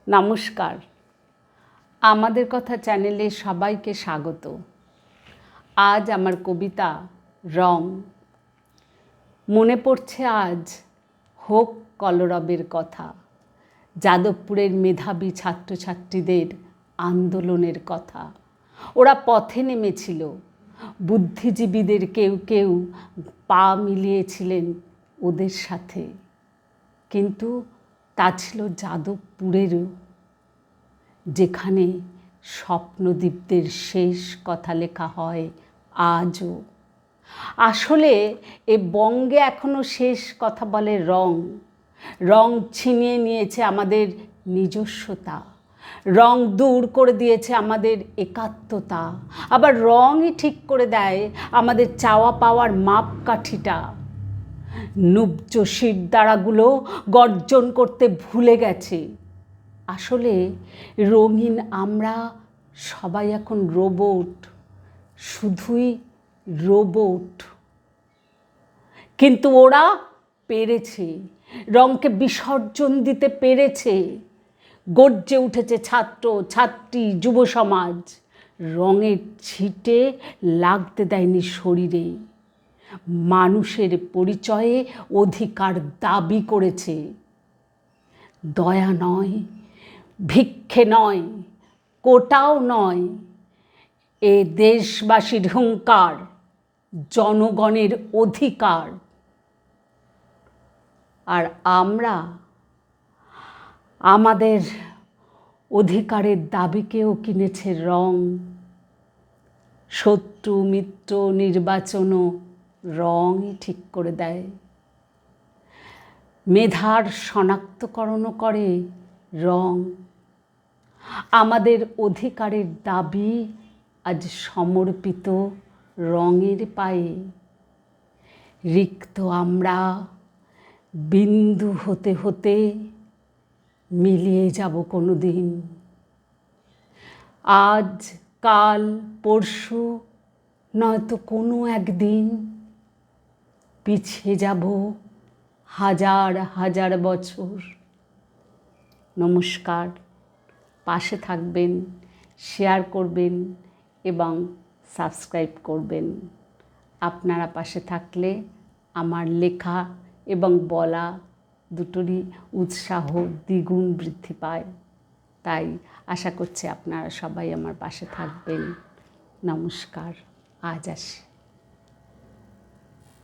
নমস্কার, আমাদের কথা চ্যানেলে সবাইকে স্বাগত। আজ আমার কবিতা রং। মনে পড়ছে আজ হোক কলরবের কথা, যাদবপুরের মেধাবী ছাত্রছাত্রীদের আন্দোলনের কথা। ওরা পথে নেমেছিল, বুদ্ধিজীবীদের কেউ কেউ পা মিলিয়েছিলেন ওদের সাথে, কিন্তু তা ছিল যাদবপুরেরও, যেখানে স্বপ্নদীপদের শেষ কথা লেখা হয় আজও। আসলে এ বঙ্গে এখনও শেষ কথা বলে রং। রং ছিনিয়ে নিয়েছে আমাদের নিজস্বতা, রং দূর করে দিয়েছে আমাদের একাত্মতা, আবার রংই ঠিক করে দেয় আমাদের চাওয়া পাওয়ার মাপকাঠিটা। নুব্জ শিরদাঁড়াগুলো গর্জন করতে ভুলে গেছে। আসলে রঙিন আমরা সবাই এখন রোবট, শুধুই রোবট। কিন্তু ওরা পেরেছে, রংকে বিসর্জন দিতে পেরেছে। গর্জে উঠেছে ছাত্র ছাত্রী যুব সমাজ, রঙের ছিটে লাগতে দেয়নি শরীরে। মানুষের পরিচয়ে অধিকার দাবি করেছে। দয়া নয়, ভিক্ষে নয়, কোটাও নয়, এ দেশবাসীর হুঙ্কার, জনগণের অধিকার। আর আমরা আমাদের অধিকারের দাবিকেও কিনেছে রং। শত্রু মিত্র নির্বাচনও রংই ঠিক করে দেয়। মেধার শনাক্তকরণও করে রং। আমাদের অধিকারের দাবি আজ সমর্পিত রঙের পায়ে। রিক্ত আমরা বিন্দু হতে হতে মিলিয়ে যাব কোনো দিন। আজ কাল পরশু নয়তো কোনো একদিন পিছিয়ে যাব হাজার হাজার বছর। নমস্কার, পাশে থাকবেন, শেয়ার করবেন এবং সাবস্ক্রাইব করবেন। আপনারা পাশে থাকলে আমার লেখা এবং বলা দুটোরই উৎসাহ দ্বিগুণ বৃদ্ধি পায়। তাই আশা করছি আপনারা সবাই আমার পাশে থাকবেন। নমস্কার, আজ আসি।